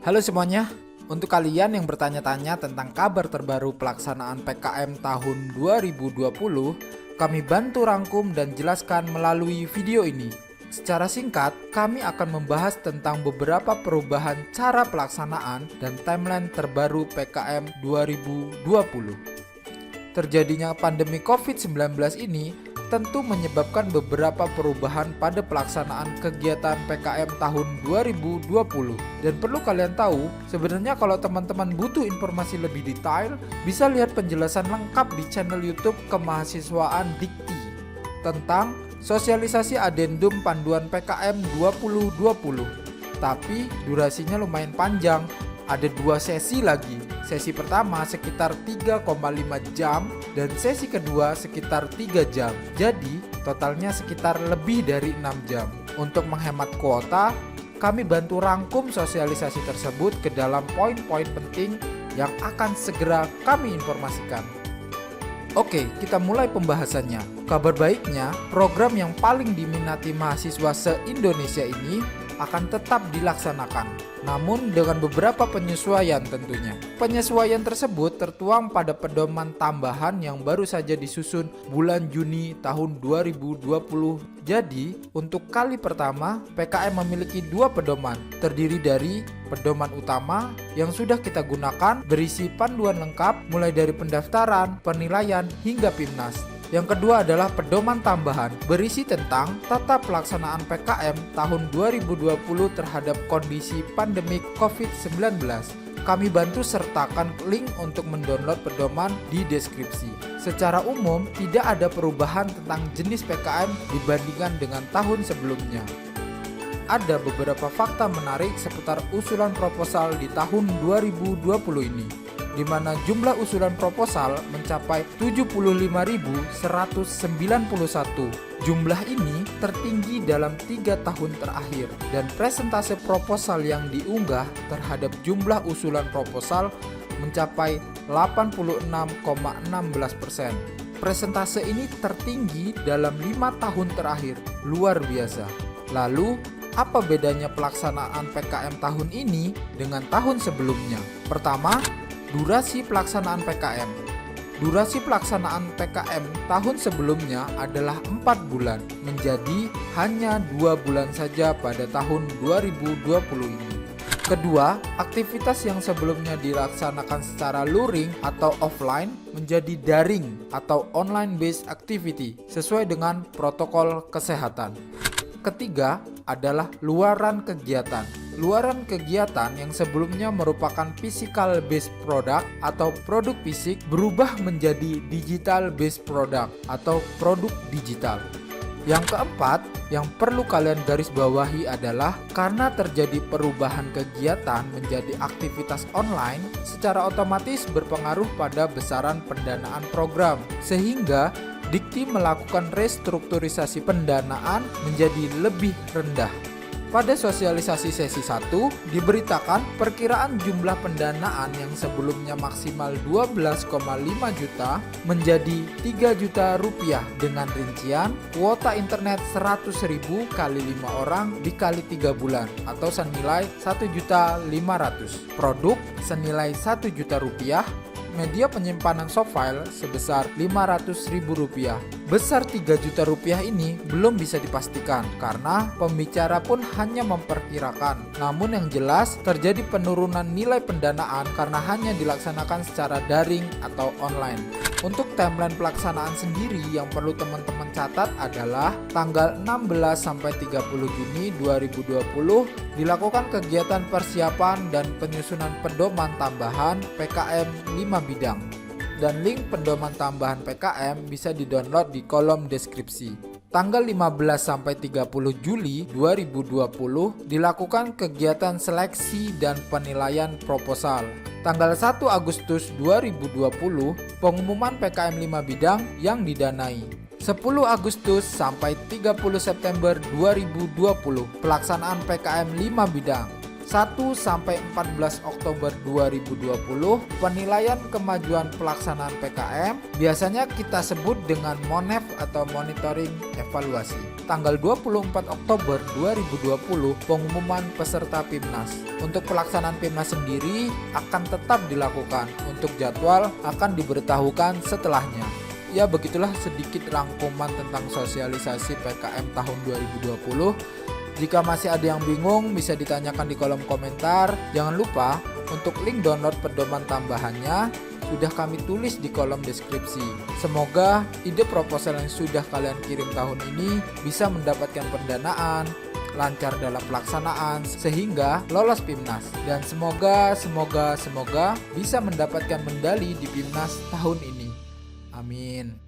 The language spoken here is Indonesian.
Halo semuanya, untuk kalian yang bertanya-tanya tentang kabar terbaru pelaksanaan PKM tahun 2020, kami bantu rangkum dan jelaskan melalui video ini. Secara singkat, kami akan membahas tentang beberapa perubahan cara pelaksanaan dan timeline terbaru PKM 2020. Terjadinya pandemi COVID-19 ini tentu menyebabkan beberapa perubahan pada pelaksanaan kegiatan PKM tahun 2020. Dan perlu kalian tahu, sebenarnya kalau teman-teman butuh informasi lebih detail, bisa lihat penjelasan lengkap di channel YouTube Kemahasiswaan Dikti tentang sosialisasi adendum panduan PKM 2020. Tapi durasinya lumayan panjang, ada 2 sesi lagi. Sesi pertama sekitar 3,5 jam dan sesi kedua sekitar 3 jam. Jadi totalnya sekitar lebih dari 6 jam. Untuk menghemat kuota, kami bantu rangkum sosialisasi tersebut ke dalam poin-poin penting yang akan segera kami informasikan. Oke, kita mulai pembahasannya. Kabar baiknya, program yang paling diminati mahasiswa se-Indonesia ini akan tetap dilaksanakan, namun dengan beberapa penyesuaian tentunya. Penyesuaian tersebut tertuang pada pedoman tambahan yang baru saja disusun bulan Juni tahun 2020. Jadi, untuk kali pertama, PKM memiliki 2 pedoman, terdiri dari pedoman utama yang sudah kita gunakan berisi panduan lengkap mulai dari pendaftaran, penilaian, hingga PIMNAS. Yang kedua adalah pedoman tambahan berisi tentang tata pelaksanaan PKM tahun 2020 terhadap kondisi pandemik COVID-19. Kami bantu sertakan link untuk mendownload pedoman di deskripsi. Secara umum, tidak ada perubahan tentang jenis PKM dibandingkan dengan tahun sebelumnya. Ada beberapa fakta menarik seputar usulan proposal di tahun 2020 ini, di mana jumlah usulan proposal mencapai 75.191. Jumlah ini tertinggi dalam 3 tahun terakhir, dan presentase proposal yang diunggah terhadap jumlah usulan proposal mencapai 86,16%. Presentase ini tertinggi dalam 5 tahun terakhir, luar biasa. Lalu, apa bedanya pelaksanaan PKM tahun ini dengan tahun sebelumnya? Pertama, durasi pelaksanaan PKM. Durasi pelaksanaan PKM tahun sebelumnya adalah 4 bulan, menjadi hanya 2 bulan saja pada tahun 2020 ini. Kedua, aktivitas yang sebelumnya dilaksanakan secara luring atau offline menjadi daring atau online based activity sesuai dengan protokol kesehatan. Ketiga adalah luaran kegiatan. Luaran kegiatan yang sebelumnya merupakan physical based product atau produk fisik berubah menjadi digital based product atau produk digital. Yang keempat, yang perlu kalian garis bawahi adalah karena terjadi perubahan kegiatan menjadi aktivitas online, secara otomatis berpengaruh pada besaran pendanaan program, sehingga Dikti melakukan restrukturisasi pendanaan menjadi lebih rendah. Pada sosialisasi sesi 1, diberitakan perkiraan jumlah pendanaan yang sebelumnya maksimal 12,5 juta menjadi 3 juta rupiah dengan rincian kuota internet 100.000 kali 5 orang dikali 3 bulan atau senilai 1.500.000. Produk senilai 1 juta rupiah. Media penyimpanan soft file sebesar Rp500.000. Besar 3 juta rupiah ini belum bisa dipastikan karena pembicara pun hanya memperkirakan. Namun yang jelas terjadi penurunan nilai pendanaan karena hanya dilaksanakan secara daring atau online. Untuk timeline pelaksanaan sendiri yang perlu teman-teman catat adalah tanggal 16 sampai 30 Juni 2020 dilakukan kegiatan persiapan dan penyusunan pedoman tambahan PKM 5 bidang. Dan link pedoman tambahan PKM bisa didownload di kolom deskripsi. Tanggal 15 sampai 30 Juli 2020 dilakukan kegiatan seleksi dan penilaian proposal. Tanggal 1 Agustus 2020 pengumuman PKM 5 bidang yang didanai. 10 Agustus sampai 30 September 2020 pelaksanaan PKM 5 bidang. 1-14 Oktober 2020, penilaian kemajuan pelaksanaan PKM biasanya kita sebut dengan MONEV atau Monitoring Evaluasi. Tanggal 24 Oktober 2020, pengumuman peserta PIMNAS. Untuk pelaksanaan PIMNAS sendiri akan tetap dilakukan, untuk jadwal akan diberitahukan setelahnya. Ya, begitulah sedikit rangkuman tentang sosialisasi PKM tahun 2020. Jika masih ada yang bingung, bisa ditanyakan di kolom komentar. Jangan lupa untuk link download pedoman tambahannya sudah kami tulis di kolom deskripsi. Semoga ide proposal yang sudah kalian kirim tahun ini bisa mendapatkan pendanaan, lancar dalam pelaksanaan sehingga lolos PIMNAS, dan semoga bisa mendapatkan medali di PIMNAS tahun ini. Amin.